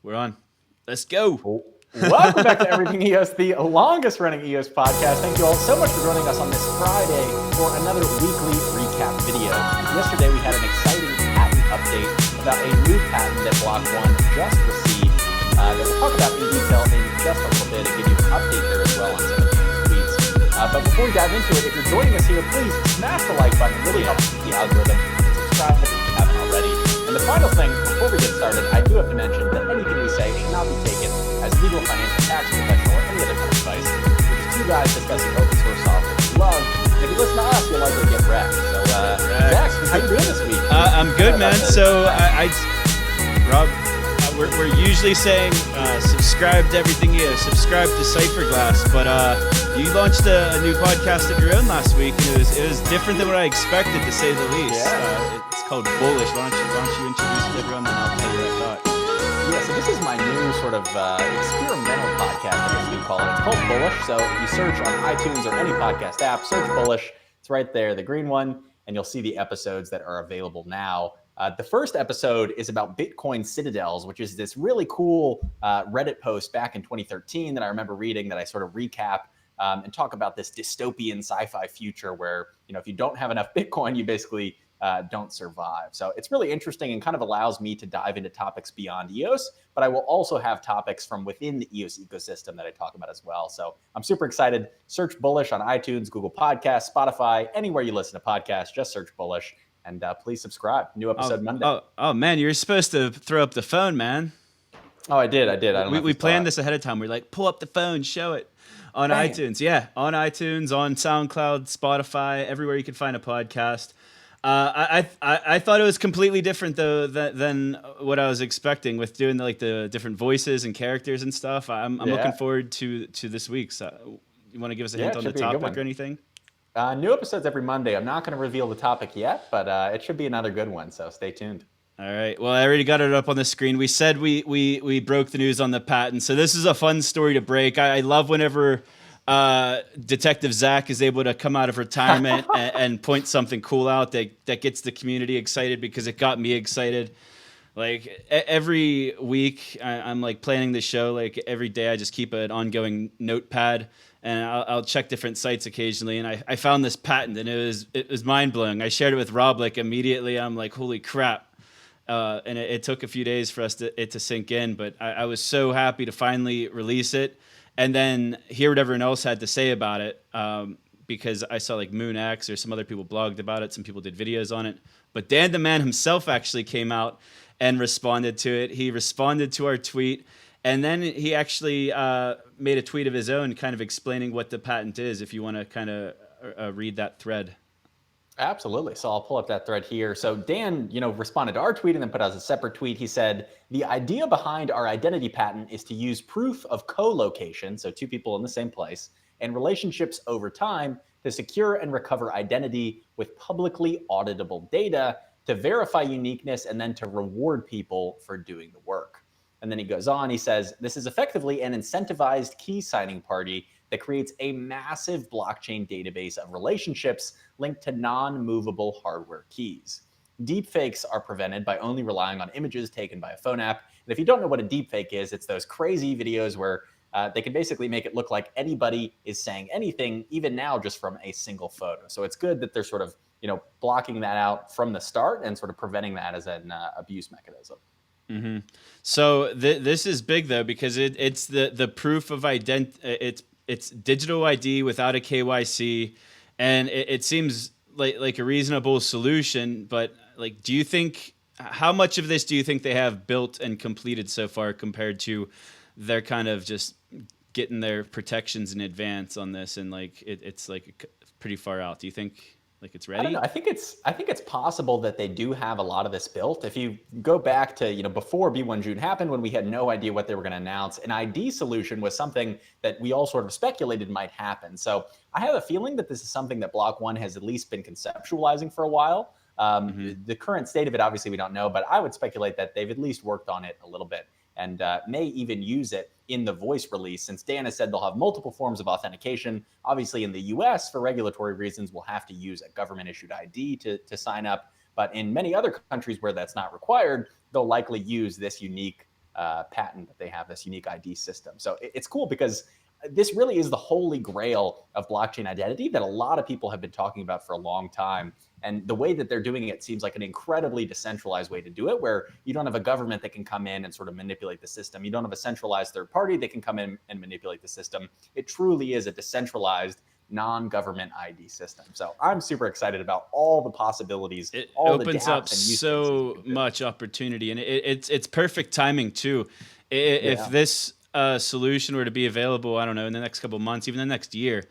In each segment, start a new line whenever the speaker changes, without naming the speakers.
We're on. Let's go.
Welcome back to Everything EOS, the longest running EOS podcast. Thank you all so much for joining us on this Friday for another weekly recap video. Yesterday we had an exciting patent update about a new patent that Block.one just received that we'll talk about in detail in just a little bit and give you an update there as well on some of the tweets. But before we dive into it, if you're joining us here, please smash the like button. It really helps the algorithm. And subscribe if you haven't already. And the final thing, before we get started, I do have to mention that anything we say should not be taken as legal, financial, tax, professional, or any other kind of advice. We're just two guys discussing open source software we love. And if you listen to us, you'll likely get wrecked. So, Zack, how you doing this week?
I'm good, man. So, Rob, we're usually saying subscribe to Everything EOS, subscribe to Cypherglass, but you launched a new podcast of your own last week, and it was different than what I expected, to say the least.
Yeah.
It's called Bullish. Why don't you introduce it to everyone, then I'll tell you what I thought.
Yeah, so this is my new sort of experimental podcast, I guess you'd call it. It's called Bullish. So you search on iTunes or any podcast app, search Bullish. It's right there, the green one, and you'll see the episodes that are available now. The first episode is about Bitcoin citadels, which is this really cool Reddit post back in 2013 that I remember reading that I sort of recap and talk about this dystopian sci-fi future where, if you don't have enough Bitcoin, you basically don't survive. So it's really interesting and kind of allows me to dive into topics beyond EOS, but I will also have topics from within the EOS ecosystem that I talk about as well. So I'm super excited. Search Bullish on iTunes, Google Podcasts, Spotify, anywhere you listen to podcasts, just search Bullish. And please subscribe. New episode Monday.
Oh, man, you're supposed to throw up the phone, man.
Oh, I did. I don't know
we planned this ahead of time. We're like, pull up the phone, show it on iTunes. Yeah, on iTunes, on SoundCloud, Spotify, everywhere you can find a podcast. I thought it was completely different though than what I was expecting with doing the different voices and characters and stuff. I'm looking forward to this week. So you want to give us a hint on the topic or anything?
New episodes every Monday. I'm not going to reveal the topic yet, but it should be another good one. So stay tuned.
All right. Well, I already got it up on the screen. We said we broke the news on the patent. So this is a fun story to break. I love whenever Detective Zack is able to come out of retirement and point something cool out that gets the community excited, because it got me excited. Like every week I'm like planning the show. Like every day I just keep an ongoing notepad, and I'll check different sites occasionally. And I found this patent, and it was mind blowing. I shared it with Rob like immediately. I'm like, holy crap. And it took a few days for it to sink in, but I was so happy to finally release it and then hear what everyone else had to say about it, because I saw like MoonX or some other people blogged about it. Some people did videos on it. But Dan the Man himself actually came out and responded to it. He responded to our tweet, and then he actually made a tweet of his own kind of explaining what the patent is, if you want to kind of read that thread.
Absolutely. So I'll pull up that thread here. So Dan, responded to our tweet and then put out a separate tweet. He said, the idea behind our identity patent is to use proof of co-location, so two people in the same place, and relationships over time to secure and recover identity with publicly auditable data to verify uniqueness and then to reward people for doing the work. And then he goes on, he says, this is effectively an incentivized key signing party that creates a massive blockchain database of relationships linked to non-movable hardware keys. Deepfakes are prevented by only relying on images taken by a phone app. And if you don't know what a deepfake is, it's those crazy videos where they can basically make it look like anybody is saying anything, even now, just from a single photo. So it's good that they're sort of, blocking that out from the start and sort of preventing that as an abuse mechanism.
Mm-hmm. So this is big though, because it's the proof of identity. It's digital ID without a KYC, and it seems like a reasonable solution. But like, how much of this do you think they have built and completed so far compared to their kind of just getting their protections in advance on this, and like it's like pretty far out? Do you think like it's ready?
I don't know. I think it's possible that they do have a lot of this built. If you go back to, before B1 June happened, when we had no idea what they were going to announce, an ID solution was something that we all sort of speculated might happen. So I have a feeling that this is something that Block.one has at least been conceptualizing for a while. The current state of it, obviously, we don't know, but I would speculate that they've at least worked on it a little bit and may even use it in the voice release, since Dan has said they'll have multiple forms of authentication. Obviously, in the US, for regulatory reasons, we'll have to use a government-issued ID to sign up. But in many other countries where that's not required, they'll likely use this unique patent that they have, this unique ID system. So it's cool because this really is the holy grail of blockchain identity that a lot of people have been talking about for a long time. And the way that they're doing it seems like an incredibly decentralized way to do it, where you don't have a government that can come in and sort of manipulate the system. You don't have a centralized third party that can come in and manipulate the system. It truly is a decentralized non-government ID system. So I'm super excited about all the possibilities.
It
all
opens
the
up so much opportunity, and it's perfect timing too. If this solution were to be available, I don't know, in the next couple of months, even the next year,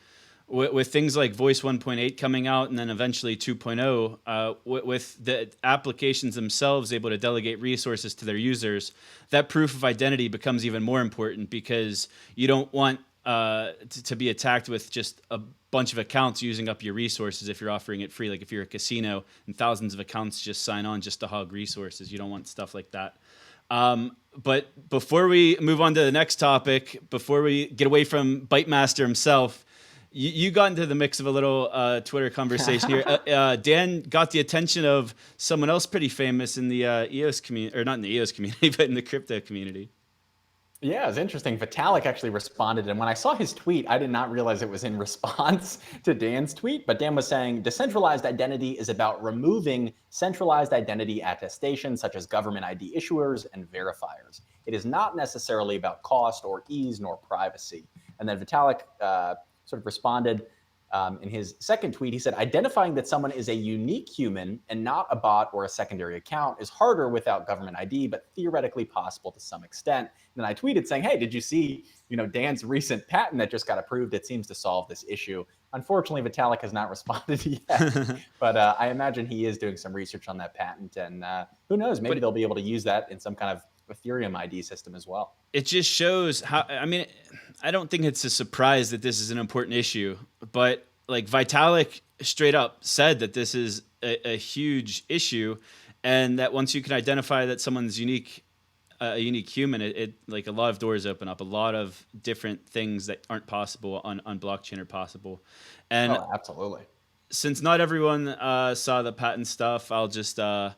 with things like Voice 1.8 coming out and then eventually 2.0, with the applications themselves able to delegate resources to their users, that proof of identity becomes even more important, because you don't want to be attacked with just a bunch of accounts using up your resources if you're offering it free. Like if you're a casino and thousands of accounts just sign on just to hog resources, you don't want stuff like that. But before we move on to the next topic, before we get away from Bytemaster himself, you got into the mix of a little Twitter conversation here. Dan got the attention of someone else pretty famous in the EOS community, or not in the EOS community, but in the crypto community.
Yeah, it was interesting. Vitalik actually responded. And when I saw his tweet, I did not realize it was in response to Dan's tweet. But Dan was saying, decentralized identity is about removing centralized identity attestations such as government ID issuers and verifiers. It is not necessarily about cost or ease nor privacy. And then Vitalik sort of responded in his second tweet. He said, identifying that someone is a unique human and not a bot or a secondary account is harder without government ID, but theoretically possible to some extent. And then I tweeted saying, hey, did you see, Dan's recent patent that just got approved? It seems to solve this issue. Unfortunately, Vitalik has not responded yet, but I imagine he is doing some research on that patent, and who knows, maybe they'll be able to use that in some kind of Ethereum ID system as well.
It just shows how, I don't think it's a surprise that this is an important issue, but like Vitalik straight up said that this is a huge issue, and that once you can identify that someone's unique, a unique human, it like a lot of doors open up. A lot of different things that aren't possible on blockchain are possible. And
absolutely.
Since not everyone saw the patent stuff, I'll just I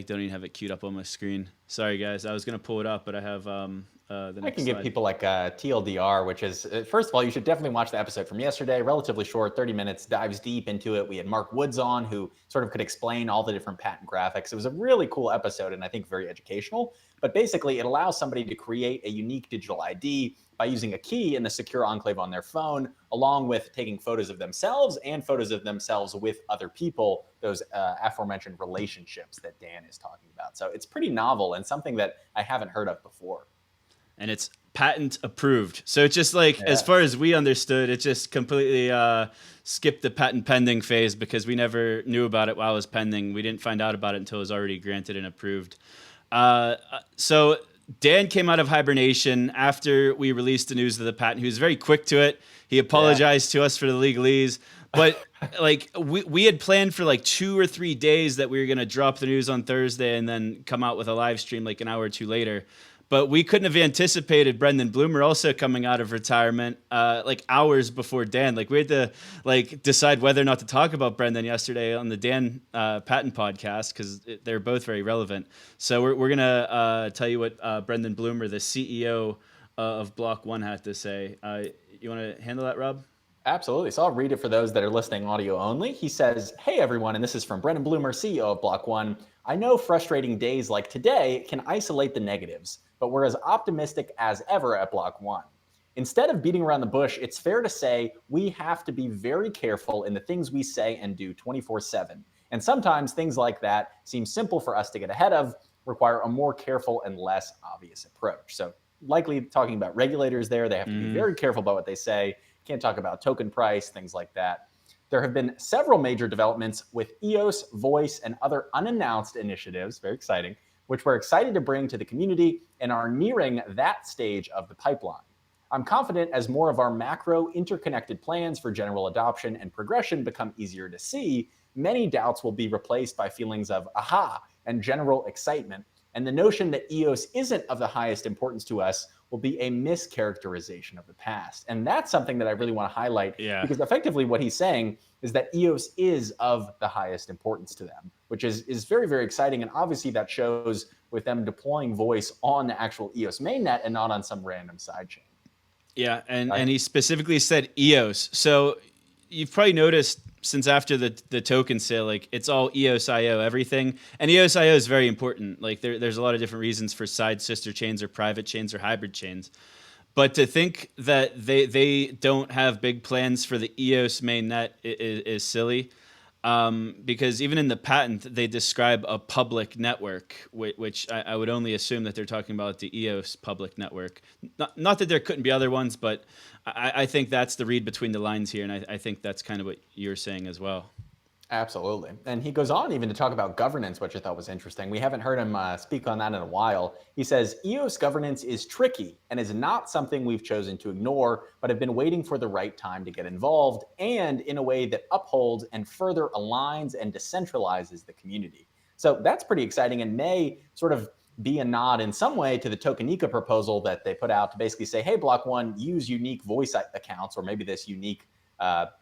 don't even have it queued up on my screen. Sorry, guys. I was going to pull it up, but I have the next
I can
slide.
give people like TLDR, which is, first of all, you should definitely watch the episode from yesterday. Relatively short, 30 minutes, dives deep into it. We had Mark Woods on, who sort of could explain all the different patent graphics. It was a really cool episode, and I think very educational. But basically, it allows somebody to create a unique digital ID by using a key in the secure enclave on their phone, along with taking photos of themselves and photos of themselves with other people, those aforementioned relationships that Dan is talking about. So it's pretty novel and something that I haven't heard of before.
And it's patent approved. So it's just like, as far as we understood, it just completely skipped the patent pending phase, because we never knew about it while it was pending. We didn't find out about it until it was already granted and approved. So Dan came out of hibernation after we released the news of the patent. He was very quick to it. He apologized to us for the legalese. But like we had planned for like 2 or 3 days that we were going to drop the news on Thursday and then come out with a live stream like an hour or two later. But we couldn't have anticipated Brendan Bloomer also coming out of retirement like hours before Dan. Like we had to like decide whether or not to talk about Brendan yesterday on the Dan Patent podcast, because they're both very relevant. So we're gonna tell you what Brendan Bloomer, the CEO of Block.one, had to say. You want to handle that, Rob?
Absolutely. So I'll read it for those that are listening audio only. He says, hey, everyone, and this is from Brendan Bloomer, CEO of Block.one. I know frustrating days like today can isolate the negatives, but we're as optimistic as ever at Block.one. Instead of beating around the bush, it's fair to say we have to be very careful in the things we say and do 24/7. And sometimes things like that seem simple for us to get ahead of, require a more careful and less obvious approach. So likely talking about regulators there, they have to be very careful about what they say. Can't talk about token price, things like that. There have been several major developments with EOS, Voice, and other unannounced initiatives, very exciting, which we're excited to bring to the community and are nearing that stage of the pipeline. I'm confident as more of our macro interconnected plans for general adoption and progression become easier to see, many doubts will be replaced by feelings of aha and general excitement. And the notion that EOS isn't of the highest importance to us will be a mischaracterization of the past. And that's something that I really want to highlight, because effectively what he's saying is that EOS is of the highest importance to them, which is very, very exciting. And obviously that shows with them deploying voice on the actual EOS mainnet and not on some random sidechain.
Yeah, and he specifically said EOS. So you've probably noticed since after the token sale, like it's all EOSIO everything, and EOSIO is very important. Like there's a lot of different reasons for side sister chains or private chains or hybrid chains. But to think that they don't have big plans for the EOS mainnet is silly, because even in the patent they describe a public network, which I would only assume that they're talking about the EOS public network. Not that there couldn't be other ones, but I think that's the read between the lines here, and I think that's kind of what you're saying as well.
Absolutely. And he goes on even to talk about governance, which I thought was interesting. We haven't heard him speak on that in a while. He says, EOS governance is tricky and is not something we've chosen to ignore, but have been waiting for the right time to get involved, and in a way that upholds and further aligns and decentralizes the community. So that's pretty exciting and may sort of be a nod in some way to the Tokenika proposal that they put out to basically say, hey, Block.one, use unique voice accounts, or maybe this unique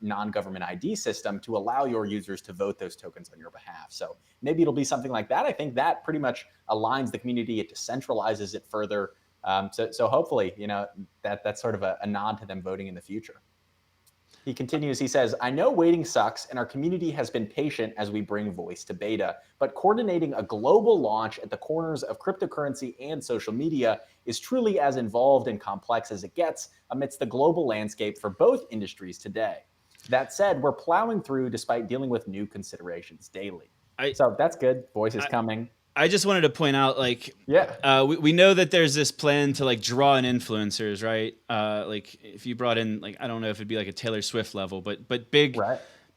non-government ID system to allow your users to vote those tokens on your behalf. So maybe it'll be something like that. I think that pretty much aligns the community. It decentralizes it further. So hopefully, that's sort of a nod to them voting in the future. He continues, he says, I know waiting sucks and our community has been patient as we bring voice to beta, but coordinating a global launch at the corners of cryptocurrency and social media is truly as involved and complex as it gets amidst the global landscape for both industries today. That said, we're plowing through despite dealing with new considerations daily. So that's good. Voice is coming.
I just wanted to point out, like, we know that there's this plan to like draw in influencers, right? Like if you brought in, like, I don't know if it'd be like a Taylor Swift level, but big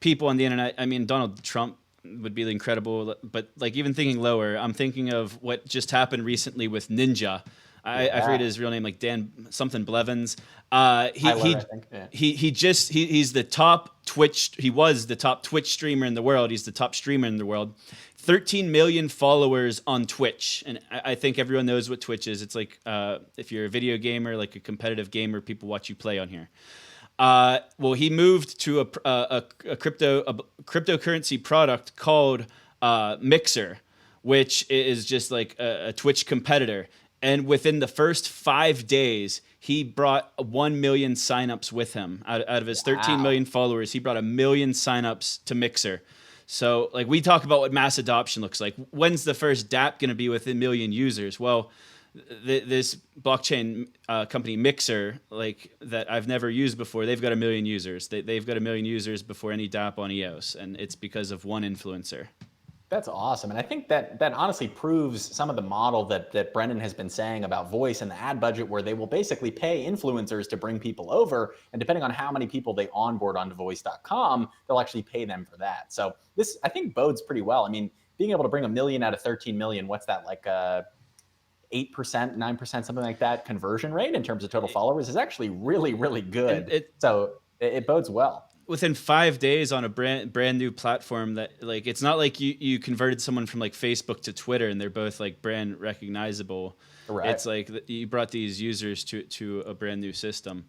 people on the internet. I mean, Donald Trump would be incredible, but like even thinking lower, I'm thinking of what just happened recently with Ninja. I forget his real name, like Dan something Blevins. He's the top Twitch. He was the top Twitch streamer in the world. He's the top streamer in the world. 13 million followers on Twitch, and I think everyone knows what Twitch is. It's like if you're a video gamer, like a competitive gamer, people watch you play on here. Well, he moved to a cryptocurrency product called Mixer, which is just like a Twitch competitor. And within the first 5 days, he brought 1 million signups with him. Out of his 13 million followers, he brought 1 million signups to Mixer. So, like, we talk about what mass adoption looks like. When's the first dapp going to be with 1 million users? Well, this blockchain company Mixer, like, that I've never used before, they've got 1 million users. They've got 1 million users before any dapp on EOS, and it's because of one influencer.
That's awesome. And I think that honestly proves some of the model that Brendan has been saying about voice and the ad budget, where they will basically pay influencers to bring people over. And depending on how many people they onboard onto voice.com, they'll actually pay them for that. So this, I think, bodes pretty well. I mean, being able to bring 1 million out of 13 million, what's that, like 8%, 9%, something like that conversion rate in terms of total followers is actually really, really good. So it bodes well.
Within 5 days on a brand new platform that, like, it's not like you converted someone from like Facebook to Twitter and they're both like brand recognizable. Right. It's like you brought these users to a brand new system.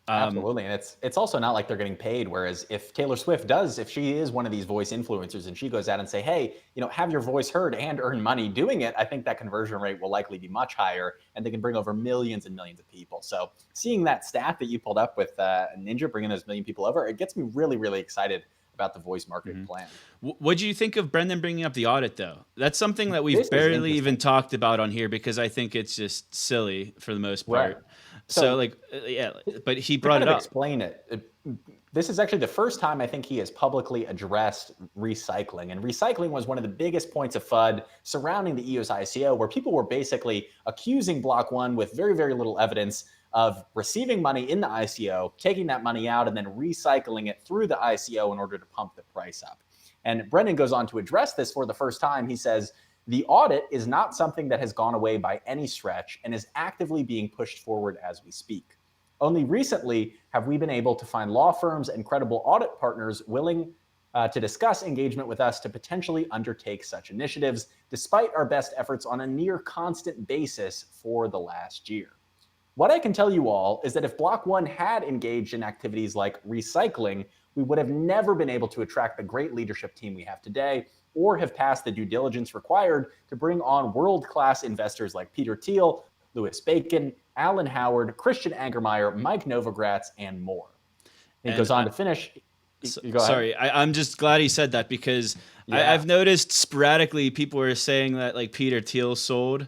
Absolutely. And it's also not like they're getting paid. Whereas if Taylor Swift if she is one of these voice influencers and she goes out and say, hey, have your voice heard and earn money doing it, I think that conversion rate will likely be much higher and they can bring over millions and millions of people. So seeing that stat that you pulled up with Ninja bringing those 1 million people over, it gets me really, really excited about the voice marketing plan.
What do you think of Brendan bringing up the audit, though? That's something that we've barely even talked about on here because I think it's just silly for the most part. Right. So like, but he brought it up.
Explain it. This is actually the first time I think he has publicly addressed recycling. And recycling was one of the biggest points of FUD surrounding the EOS ICO, where people were basically accusing Block.one with very, very little evidence of receiving money in the ICO, taking that money out, and then recycling it through the ICO in order to pump the price up. And Brendan goes on to address this for the first time. He says, the audit is not something that has gone away by any stretch and is actively being pushed forward as we speak. Only recently have we been able to find law firms and credible audit partners willing to discuss engagement with us to potentially undertake such initiatives, despite our best efforts on a near constant basis for the last year. What I can tell you all is that if Block.one had engaged in activities like recycling, we would have never been able to attract the great leadership team we have today or have passed the due diligence required to bring on world-class investors like Peter Thiel, Louis Bacon, Alan Howard, Christian Angermeyer, Mike Novogratz, and more. And he goes on to finish.
Sorry, I'm just glad he said that because
Yeah.
I've noticed sporadically people are saying that like Peter Thiel sold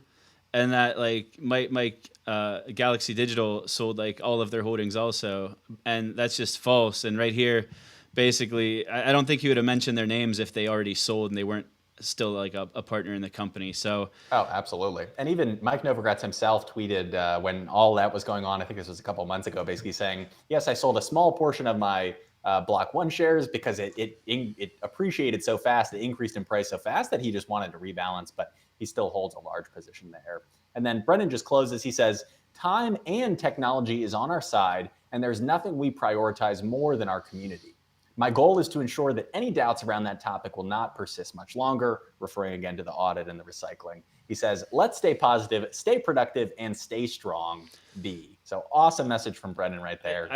and that like Mike Galaxy Digital sold like all of their holdings also. And that's just false. And right here, basically, I don't think he would have mentioned their names if they already sold and they weren't still like a partner in the company. So
Oh, absolutely. And even Mike Novogratz himself tweeted when all that was going on, I think this was a couple of months ago, basically saying, yes, I sold a small portion of my Block.one shares because it appreciated so fast, it increased in price so fast that he just wanted to rebalance, but he still holds a large position there. And then Brendan just closes, he says, time and technology is on our side, and there's nothing we prioritize more than our community. My goal is to ensure that any doubts around that topic will not persist much longer, referring again to the audit and the recycling. He says, let's stay positive, stay productive, and stay strong, B. So awesome message from Brendan right there.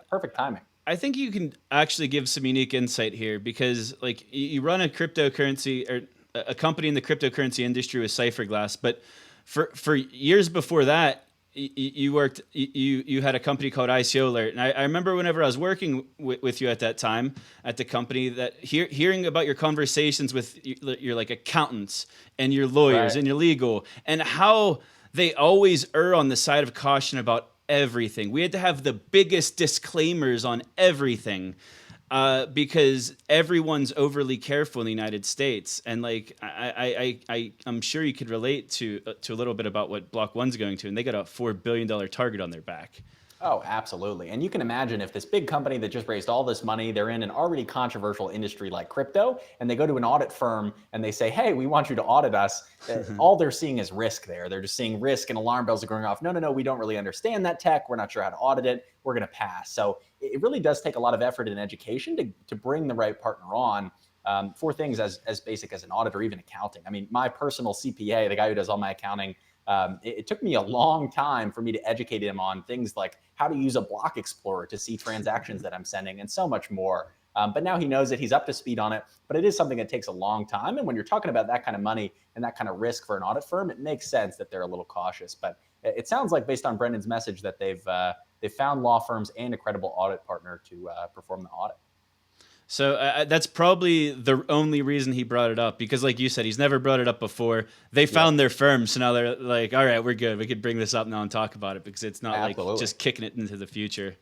Perfect timing.
I think you can actually give some unique insight here because like you run a cryptocurrency or a company in the cryptocurrency industry with Cypherglass, but for years before that, you had a company called ICO Alert. And I remember whenever I was working with you at that time at the company that hearing about your conversations with your like accountants and your lawyers and your legal and how they always err on the side of caution about everything. We had to have the biggest disclaimers on everything because everyone's overly careful in the United States. And like I'm sure you could relate to a little bit about what Block.one's going to, and they got a $4 billion target on their back.
Oh, absolutely. And you can imagine if this big company that just raised all this money, they're in an already controversial industry like crypto, and they go to an audit firm and they say, hey, we want you to audit us. All they're seeing is risk there. They're just seeing risk and alarm bells are going off. No, we don't really understand that tech. We're not sure how to audit it. We're going to pass. So it really does take a lot of effort and education to bring the right partner on for things as basic as an audit or even accounting. I mean, my personal CPA, the guy who does all my accounting, it took me a long time for me to educate him on things like how to use a block explorer to see transactions that I'm sending and so much more. But now he knows it. He's up to speed on it. But it is something that takes a long time. And when you're talking about that kind of money and that kind of risk for an audit firm, it makes sense that they're a little cautious. But it sounds like based on Brendan's message that they've found law firms and a credible audit partner to perform the audit.
So that's probably the only reason he brought it up because like you said, he's never brought it up before. They found their firm. So now they're like, all right, we're good. We could bring this up now and talk about it because it's not like just kicking it into the future.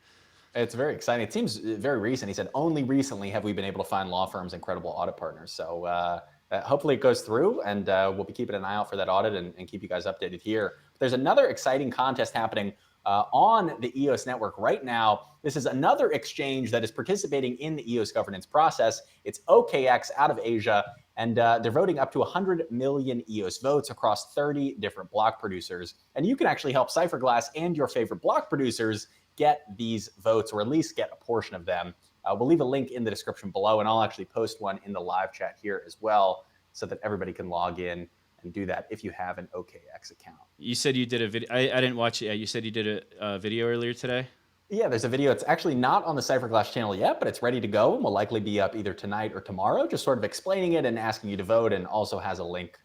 It's very exciting. It seems very recent. He said, only recently have we been able to find law firms and credible audit partners. So hopefully it goes through and we'll be keeping an eye out for that audit and keep you guys updated here. But there's another exciting contest happening on the EOS network right now. This is another exchange that is participating in the EOS governance process. It's OKex out of Asia, and they're voting up to 100 million EOS votes across 30 different block producers. And you can actually help Cypherglass and your favorite block producers get these votes, or at least get a portion of them. We'll leave a link in the description below, and I'll actually post one in the live chat here as well so that everybody can log in and do that if you have an OKex account.
You said you did a video. I didn't watch it yet. You said you did a video earlier today?
Yeah, there's a video. It's actually not on the Cypherglass channel yet, but it's ready to go and will likely be up either tonight or tomorrow, just sort of explaining it and asking you to vote, and also has a link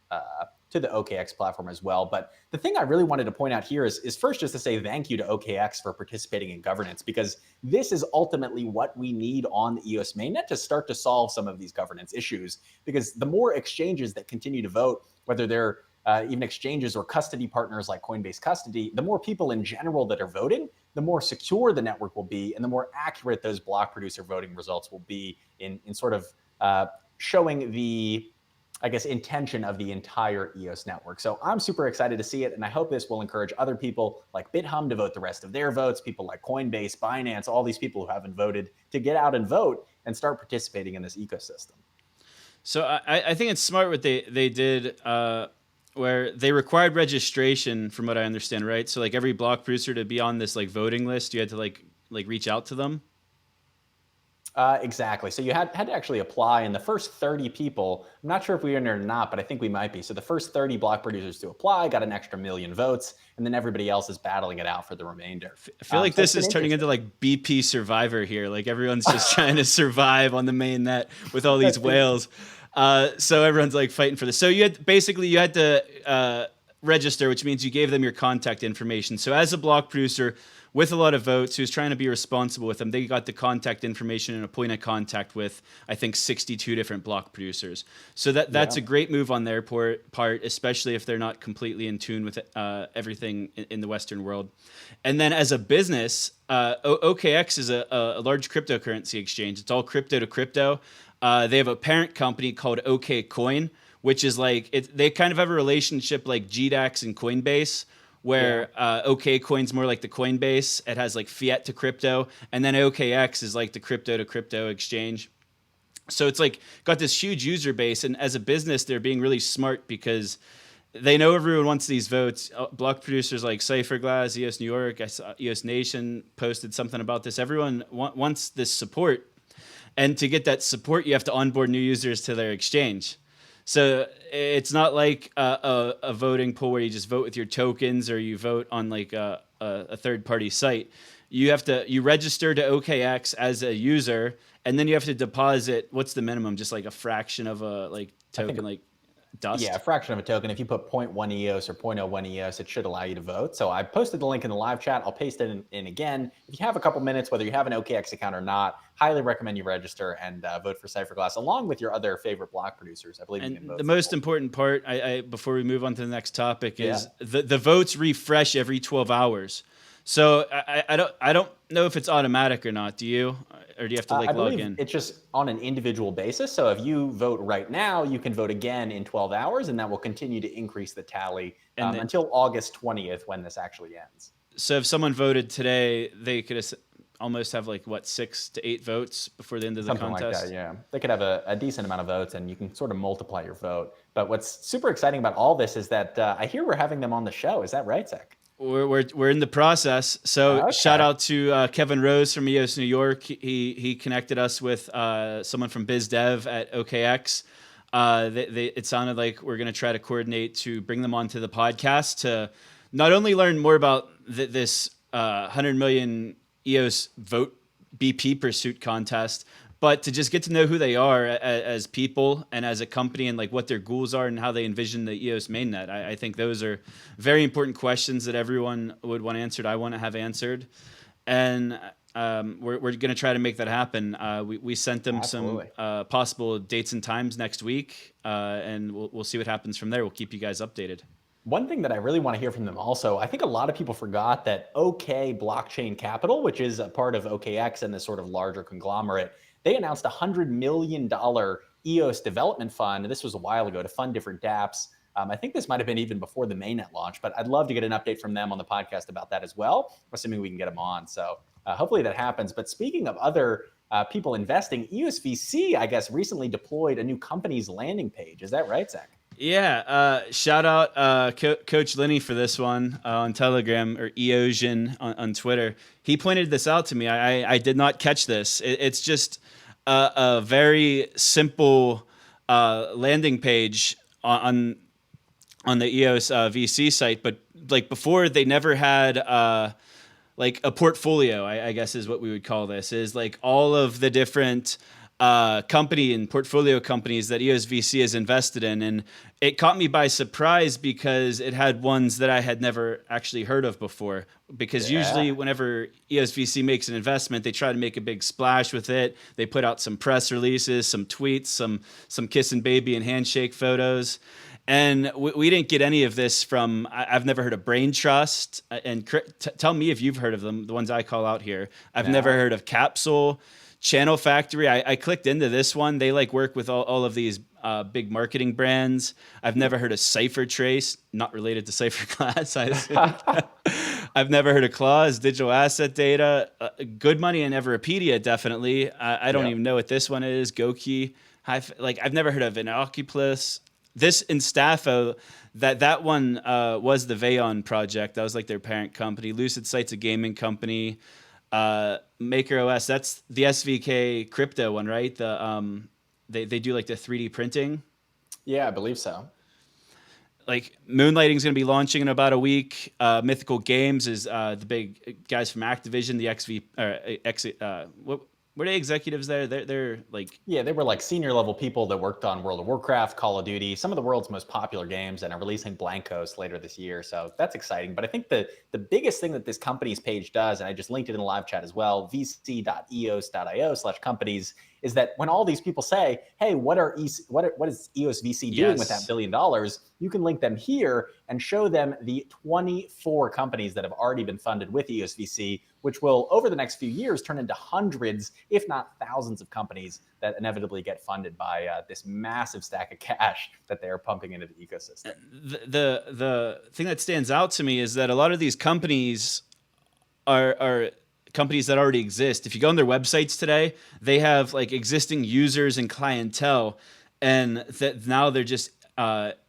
to the OKex platform as well. But the thing I really wanted to point out here is first just to say thank you to OKex for participating in governance, because this is ultimately what we need on the EOS mainnet to start to solve some of these governance issues. Because the more exchanges that continue to vote, whether they're even exchanges or custody partners like Coinbase Custody, the more people in general that are voting, the more secure the network will be, and the more accurate those block producer voting results will be in sort of showing the, I guess, intention of the entire EOS network. So I'm super excited to see it, and I hope this will encourage other people like BitHum to vote the rest of their votes, people like Coinbase, Binance, all these people who haven't voted to get out and vote and start participating in this ecosystem.
So I think it's smart what they did, where they required registration, from what I understand, right? So like every block producer to be on this like voting list, you had to like reach out to them.
Exactly. So you had to actually apply, and the first 30 people, I'm not sure if we are in there or not, but I think we might be. So the first 30 block producers to apply got an extra million votes, and then everybody else is battling it out for the remainder.
I feel like
So
this
it's
is
been
turning into
interesting.
like BP Survivor here. Like everyone's just trying to survive on the main net with all these whales. So everyone's like fighting for this. So you had to register, which means you gave them your contact information. So as a block producer with a lot of votes who's trying to be responsible with them, they got the contact information and a point of contact with, I think, 62 different block producers. So that's a great move on their part, especially if they're not completely in tune with everything in the Western world. And then as a business, OKex is a large cryptocurrency exchange. It's all crypto to crypto. They have a parent company called OKCoin, which is like, they kind of have a relationship like GDAX and Coinbase, where OKCoin's more like the Coinbase. It has like fiat to crypto. And then OKex is like the crypto to crypto exchange. So it's like got this huge user base. And as a business, they're being really smart because they know everyone wants these votes. Block producers like Cypherglass, EOS New York, I saw EOS Nation posted something about this. Everyone wants this support. And to get that support, you have to onboard new users to their exchange. So it's not like a voting pool where you just vote with your tokens or you vote on like a third-party site. You register to OKex as a user, and then you have to deposit. What's the minimum? Just like a fraction of a token, like dust.
Yeah, a fraction of a token. If you put 0.1 EOS or 0.01 EOS, it should allow you to vote. So I posted the link in the live chat. I'll paste it in again. If you have a couple minutes, whether you have an OKex account or not, highly recommend you register and vote for Cypherglass along with your other favorite block producers. I believe you can vote.
The most important part, before we move on to the next topic, is the votes refresh every 12 hours. So I don't know if it's automatic or not. Do you? Or do you have to log in?
It's just on an individual basis. So if you vote right now, you can vote again in 12 hours, and that will continue to increase the tally until August 20th when this actually ends.
So if someone voted today, they could almost have 6 to 8 votes before the end of the contest.
Something like that, yeah. They could have a decent amount of votes, and you can sort of multiply your vote. But what's super exciting about all this is that I hear we're having them on the show. Is that right, Zack?
We're in the process. So shout out to Kevin Rose from EOS New York. He connected us with someone from BizDev at OKex. It sounded like we're going to try to coordinate to bring them onto the podcast to not only learn more about this 100 million EOS vote BP pursuit contest, but to just get to know who they are as people and as a company and what their goals are and how they envision the EOS mainnet. I think those are very important questions that everyone would want answered. I want to have answered. And we're going to try to make that happen. We sent them some possible dates and times next week, and we'll see what happens from there. We'll keep you guys updated.
One thing that I really want to hear from them also, I think a lot of people forgot that OK Blockchain Capital, which is a part of OKex and this sort of larger conglomerate, they announced a $100 million EOS development fund. This was a while ago to fund different dApps. I think this might have been even before the mainnet launch, but I'd love to get an update from them on the podcast about that as well, assuming we can get them on. So hopefully that happens. But speaking of other people investing, EOS VC, I guess, recently deployed a new company's landing page. Is that right, Zack?
Yeah, shout out Coach Lenny for this one on Telegram, or EOSIO on Twitter. He pointed this out to me. I did not catch this. It's just a very simple landing page on the EOS VC site, but before they never had a portfolio, I guess is what we would call this, is all of the different company and portfolio companies that EOS VC has invested in. And it caught me by surprise because it had ones that I had never actually heard of before. Because usually whenever EOS VC makes an investment, they try to make a big splash with it. They put out some press releases, some tweets, some kissing baby and handshake photos. And we didn't get any of this from, I've never heard of Brain Trust. And tell me if you've heard of them, the ones I call out here. I've never heard of Capsule. Channel Factory, I clicked into this one. They work with all of these big marketing brands. I've never heard of CipherTrace, not related to Cypherglass, I assume. I've never heard of Clause, Digital Asset Data, Good Money and Everpedia, definitely. I don't even know what this one is. Goki, I've never heard of an Oculus. This Instafo, that one was the Vayon project. That was their parent company. Lucid Sight's a gaming company. Maker OS. That's the SVK crypto one, right? They do like the 3D printing.
Yeah, I believe so.
Like Moonlighting is going to be launching in about a week. Mythical Games is the big guys from Activision, the what were they executives there? They're like,
yeah, they were like senior level people that worked on World of Warcraft, Call of Duty, some of the world's most popular games, and are releasing Blancos later this year. So that's exciting. But I think the biggest thing that this company's page does, and I just linked it in the live chat as well, vc.eos.io/companies, is that when all these people say, hey, what is EOS VC doing with that $1 billion? You can link them here and show them the 24 companies that have already been funded with EOS VC, which will, over the next few years, turn into hundreds, if not thousands of companies that inevitably get funded by this massive stack of cash that they are pumping into the ecosystem.
The thing that stands out to me is that a lot of these companies are companies that already exist. If you go on their websites today, they have like existing users and clientele, and that now they're just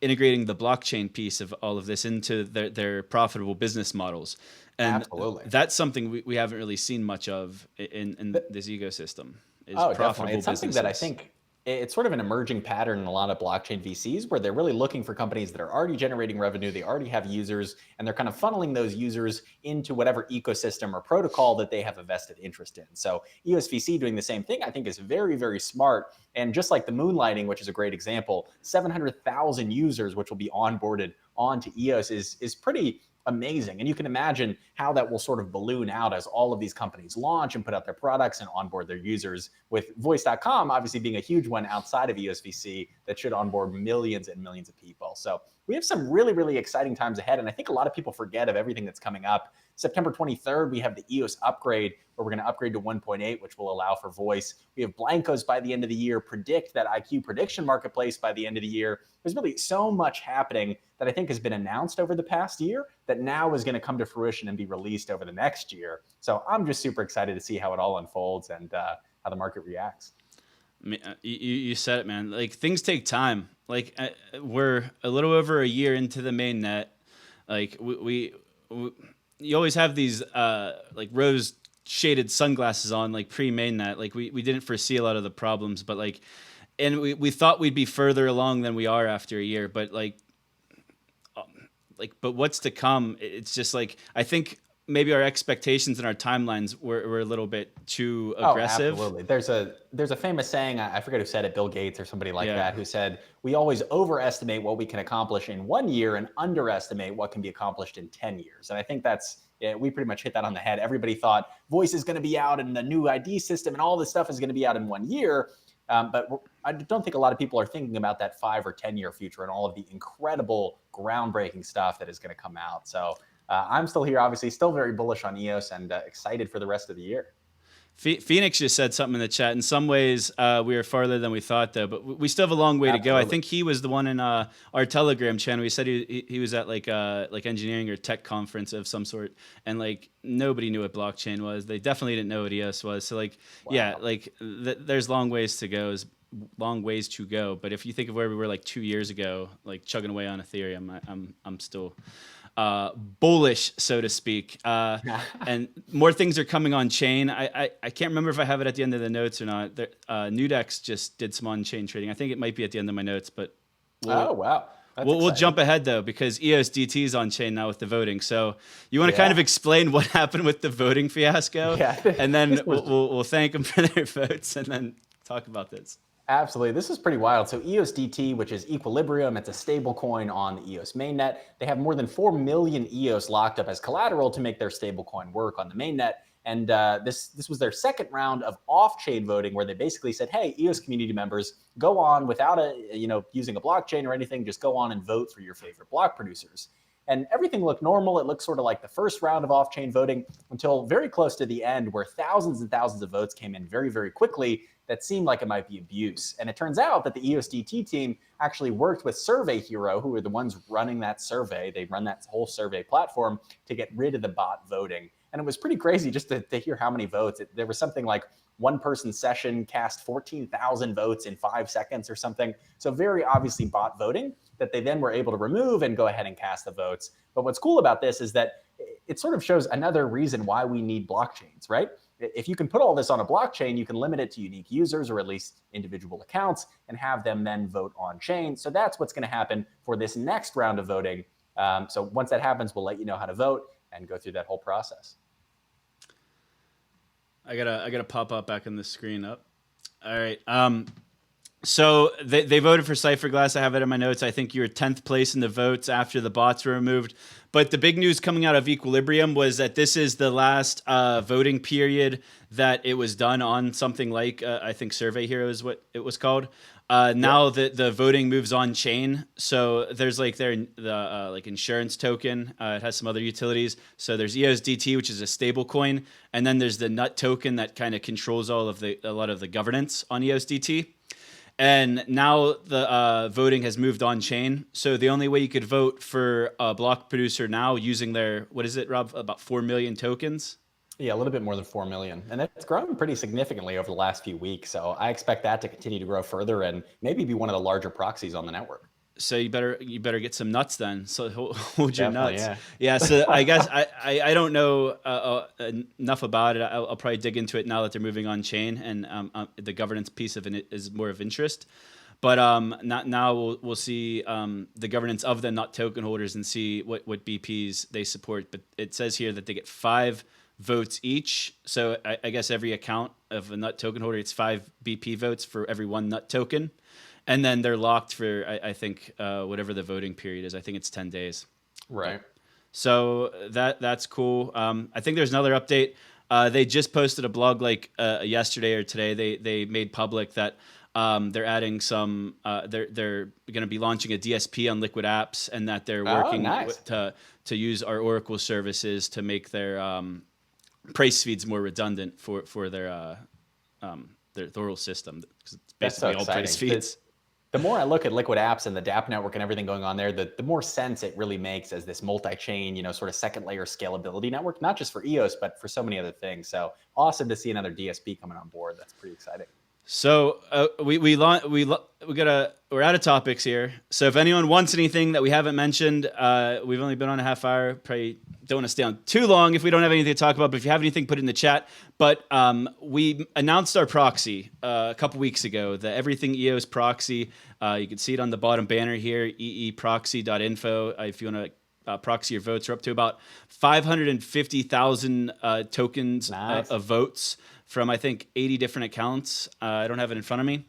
integrating the blockchain piece of all of this into their profitable business models. And
absolutely,
that's something we haven't really seen much of in this ecosystem. Is
definitely. It's something that I think it's sort of an emerging pattern in a lot of blockchain VCs where they're really looking for companies that are already generating revenue, they already have users, and they're kind of funneling those users into whatever ecosystem or protocol that they have a vested interest in. So EOS VC doing the same thing, I think, is very, very smart. And just like the Moonlighting, which is a great example, 700,000 users, which will be onboarded onto EOS, is pretty amazing. And you can imagine how that will sort of balloon out as all of these companies launch and put out their products and onboard their users, with Voice.com obviously being a huge one outside of EOS VC that should onboard millions and millions of people. So we have some really, really exciting times ahead. And I think a lot of people forget of everything that's coming up. September 23rd, we have the EOS upgrade, where we're going to upgrade to 1.8, which will allow for voice. We have Blancos by the end of the year, Predict, that IQ prediction marketplace by the end of the year. There's really so much happening that I think has been announced over the past year that now is going to come to fruition and be released over the next year. So I'm just super excited to see how it all unfolds and how the market reacts.
You said it, man. Like, things take time. Like, we're a little over a year into the main net. Like, we you always have these like rose shaded sunglasses on, like pre-mainnet. Like we didn't foresee a lot of the problems, but like, and we thought we'd be further along than we are after a year, but but what's to come? It's just like, I think maybe our expectations and our timelines were a little bit too aggressive.
Oh, absolutely. There's a famous saying, I forget who said it, Bill Gates or somebody like that, who said, we always overestimate what we can accomplish in 1 year and underestimate what can be accomplished in 10 years. And I think we pretty much hit that on the head. Everybody thought voice is going to be out and the new ID system and all this stuff is going to be out in 1 year. But I don't think a lot of people are thinking about that 5 or 10 year future and all of the incredible groundbreaking stuff that is going to come out. So I'm still here, obviously, still very bullish on EOS and excited for the rest of the year.
Phoenix just said something in the chat. In some ways, we are farther than we thought, though, but we still have a long way to go. I think he was the one in our Telegram channel. He said he was at like engineering or tech conference of some sort, and like nobody knew what blockchain was. They definitely didn't know what EOS was. So like, yeah, like there's long ways to go. But if you think of where we were like 2 years ago, like chugging away on Ethereum, I'm still bullish, so to speak. And more things are coming on chain. I can't remember if I have it at the end of the notes or not. DEX just did some on chain trading. I think it might be at the end of my notes, but we'll jump ahead though, because EOS DT is on chain now with the voting. So you want to kind of explain what happened with the voting fiasco, and then we'll thank them for their votes, and then talk about this.
Absolutely. This is pretty wild. So EOSDT, which is Equilibrium, it's a stable coin on the EOS mainnet. They have more than 4 million EOS locked up as collateral to make their stable coin work on the mainnet. And this was their second round of off-chain voting, where they basically said, hey, EOS community members, go on without using a blockchain or anything, just go on and vote for your favorite block producers. And everything looked normal. It looked sort of like the first round of off-chain voting until very close to the end, where thousands and thousands of votes came in very, very quickly that seemed like it might be abuse. And it turns out that the EOSDT team actually worked with Survey Hero, who are the ones running that survey. They run that whole survey platform to get rid of the bot voting. And it was pretty crazy just to hear how many votes. There was something like one person session cast 14,000 votes in 5 seconds or something. So very obviously bot voting that they then were able to remove and go ahead and cast the votes. But what's cool about this is that it sort of shows another reason why we need blockchains, right? If you can put all this on a blockchain, you can limit it to unique users or at least individual accounts and have them then vote on chain. So that's what's going to happen for this next round of voting. So once that happens, we'll let you know how to vote and go through that whole process.
I gotta pop up back on the screen up. All right. So they voted for Cypherglass. I have it in my notes. I think you were 10th place in the votes after the bots were removed. But the big news coming out of Equilibrium was that this is the last voting period that it was done on something like, I think Survey Hero is what it was called. Now the voting moves on chain. So there's like the like insurance token. It has some other utilities. So there's EOSDT, which is a stable coin. And then there's the nut token that kind of controls a lot of the governance on EOSDT. And now the voting has moved on chain. So the only way you could vote for a block producer now using their, what is it, Rob? About 4 million tokens?
Yeah, a little bit more than 4 million. And it's grown pretty significantly over the last few weeks. So I expect that to continue to grow further and maybe be one of the larger proxies on the network.
So you better get some nuts then. So hold your
Definitely,
nuts. Yeah. So I guess I don't know enough about it. I'll probably dig into it now that they're moving on chain, and the governance piece of it is more of interest. But now we'll see the governance of the nut token holders and see what BPs they support. But it says here that they get 5 votes each. So I guess every account of a nut token holder, it's 5 BP votes for every 1 nut token. And then they're locked for, I think, whatever the voting period is. I think it's 10 days.
Right.
So that's cool. I think there's another update. They just posted a blog like yesterday or today. They made public that they're adding some. They're going to be launching a DSP on Liquid Apps, and that they're working to use our Oracle services to make their price feeds more redundant for their Thorold system. Because it's basically all price feeds.
The more I look at Liquid Apps and the dapp network and everything going on there, the more sense it really makes as this multi-chain, sort of second layer scalability network, not just for EOS, but for so many other things. So awesome to see another DSP coming on board. That's pretty exciting.
So we're out of topics here. So if anyone wants anything that we haven't mentioned, we've only been on a half hour. Probably don't want to stay on too long if we don't have anything to talk about. But if you have anything, put it in the chat. But we announced our proxy a couple weeks ago, the Everything EOS proxy. You can see it on the bottom banner here, eeproxy.info. If you want to proxy your votes, we're up to about 550,000 tokens of votes from, I think, 80 different accounts. I don't have it in front of me.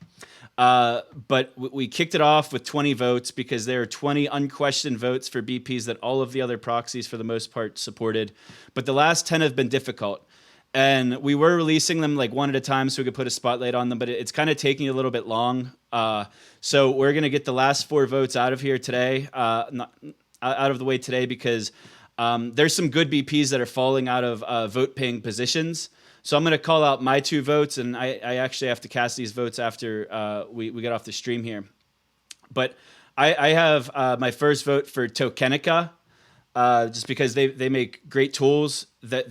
But we kicked it off with 20 votes because there are 20 unquestioned votes for BPs that all of the other proxies, for the most part, supported. But the last 10 have been difficult. And we were releasing them like one at a time so we could put a spotlight on them, but it's kind of taking a little bit long. So we're going to get the last 4 votes out of here today, out of the way today, because there's some good BPs that are falling out of vote-paying positions. So I'm going to call out my 2 votes, and I actually have to cast these votes after we get off the stream here. But I have my first vote for Tokenika, just because they make great tools. That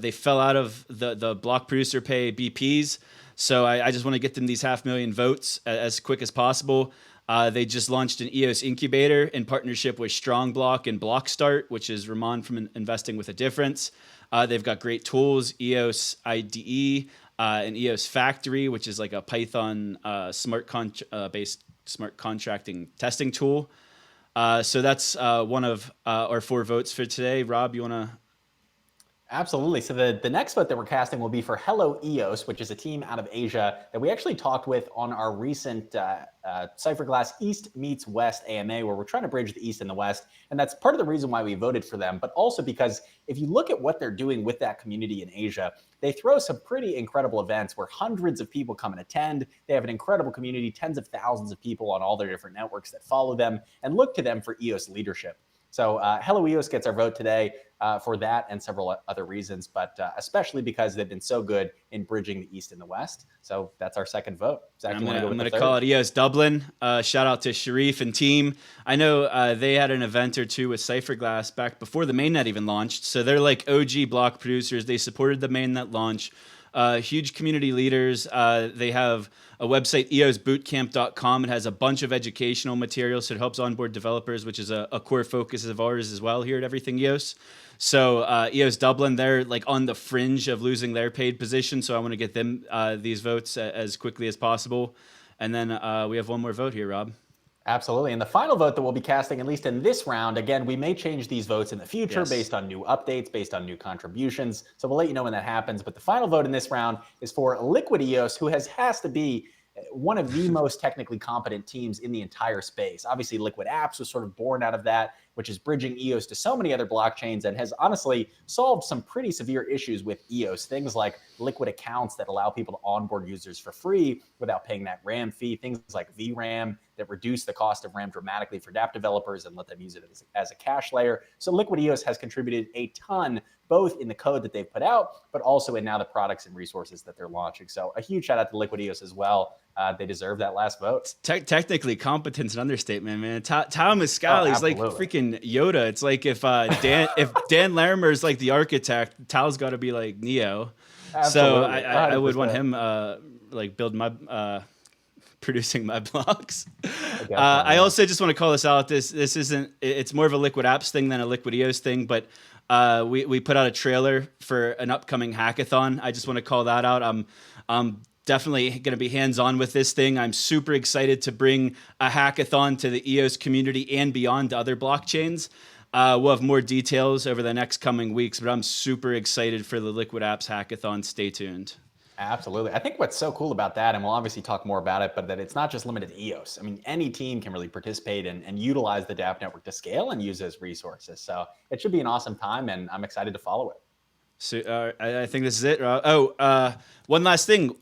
they fell out of the block producer pay BPs. So I just want to get them these 500,000 votes as quick as possible. They just launched an EOS incubator in partnership with Strongblock and Blockstart, which is Ramon from Investing with a Difference. They've got great tools, EOS IDE and EOS Factory, which is like a Python based smart contracting testing tool. So that's one of our 4 votes for today. Rob, you want to?
Absolutely. So the next vote that we're casting will be for HelloEOS, which is a team out of Asia that we actually talked with on our recent Cypherglass East meets West AMA, where we're trying to bridge the East and the West. And that's part of the reason why we voted for them, but also because if you look at what they're doing with that community in Asia, they throw some pretty incredible events where hundreds of people come and attend. They have an incredible community, tens of thousands of people on all their different networks that follow them and look to them for EOS leadership. So HelloEOS gets our vote today for that and several other reasons, but especially because they've been so good in bridging the East and the West. So that's our second vote. Zach,
I'm going to call it eosDublin. Shout out to Sharif and team. I know they had an event or two with Cypherglass back before the mainnet even launched. So they're like OG block producers. They supported the mainnet launch. huge community leaders. They have a website, eosbootcamp.com. It has a bunch of educational materials, so it helps onboard developers, which is a core focus of ours as well here at Everything EOS. So eosDublin, they're like on the fringe of losing their paid position, so I want to get them these votes as quickly as possible. And then we have one more vote here, Rob.
Absolutely. And the final vote that we'll be casting, at least in this round, again, we may change these votes in the future based on new updates, based on new contributions. So we'll let you know when that happens. But the final vote in this round is for LiquidEOS, who has to be one of the most technically competent teams in the entire space. Obviously, Liquid Apps was sort of born out of that, which is bridging EOS to so many other blockchains and has honestly solved some pretty severe issues with EOS. Things like liquid accounts that allow people to onboard users for free without paying that RAM fee. Things like VRAM that reduce the cost of RAM dramatically for dapp developers and let them use it as a cache layer. So LiquidEOS has contributed a ton, both in the code that they've put out, but also in now the products and resources that they're launching. So a huge shout out to LiquidEOS as well. They deserve that last vote.
Technically, competence an understatement, man. Tal Muscali's like freaking Yoda. It's like if Dan Larimer is like the architect, Tal's got to be like Neo.
Absolutely.
So I would want him like build my producing my blocks. I also just want to call this out. This isn't. It's more of a Liquid Apps thing than a LiquidEOS thing, but we put out a trailer for an upcoming hackathon. I just want to call that out. I'm definitely going to be hands-on with this thing. I'm super excited to bring a hackathon to the EOS community and beyond to other blockchains. We'll have more details over the next coming weeks, but I'm super excited for the Liquid Apps hackathon. Stay tuned.
Absolutely. I think what's so cool about that, and we'll obviously talk more about it, but that it's not just limited to EOS. I mean, any team can really participate and utilize the dapp network to scale and use those resources. So it should be an awesome time, and I'm excited to follow it.
So I think this is it. One last thing.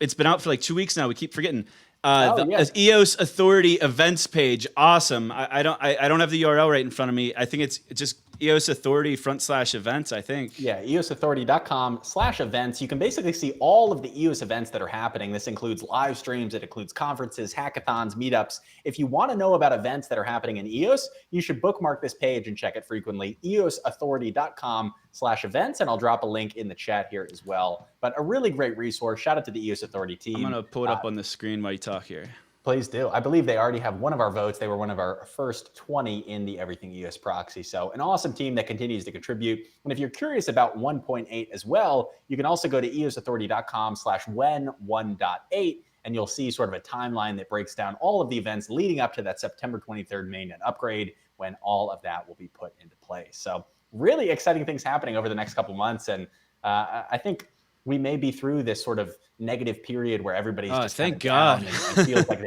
It's been out for like 2 weeks now. We keep forgetting. The EOS Authority events page. Awesome. I don't have the URL right in front of me. I think it's just EOS Authority /events, I think.
Yeah, eosauthority.com/events. You can basically see all of the EOS events that are happening. This includes live streams, it includes conferences, hackathons, meetups. If you want to know about events that are happening in EOS, you should bookmark this page and check it frequently. eosauthority.com/events, and I'll drop a link in the chat here as well. But a really great resource. Shout out to the EOS Authority team.
I'm going to pull it up on the screen while you talk here.
Please do. I believe they already have one of our votes. They were one of our first 20 in the Everything EOS proxy. So an awesome team that continues to contribute. And if you're curious about 1.8 as well, you can also go to eosauthority.com/when1.8, and you'll see sort of a timeline that breaks down all of the events leading up to that September 23rd mainnet upgrade, when all of that will be put into place. So really exciting things happening over the next couple months. And I think we may be through this sort of negative period where everybody's just
thank God
and feels like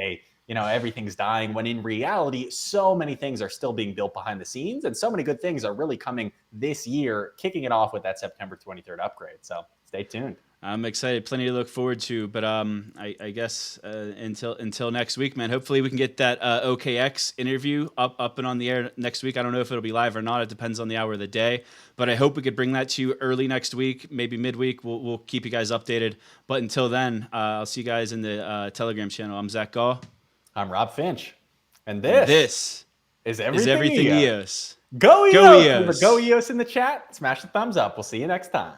everything's dying, when in reality, so many things are still being built behind the scenes, and so many good things are really coming this year, kicking it off with that September 23rd upgrade. So stay tuned.
I'm excited. Plenty to look forward to, but I guess until next week, man. Hopefully we can get that OKex interview up and on the air next week. I don't know if it'll be live or not. It depends on the hour of the day, but I hope we could bring that to you early next week, maybe midweek. We'll keep you guys updated. But until then, I'll see you guys in the Telegram channel. I'm Zack Gall.
I'm Rob Finch, and this is Everything
EOS.
Go EOS!
Go EOS!
Go EOS in the chat. Smash the thumbs up. We'll see you next time.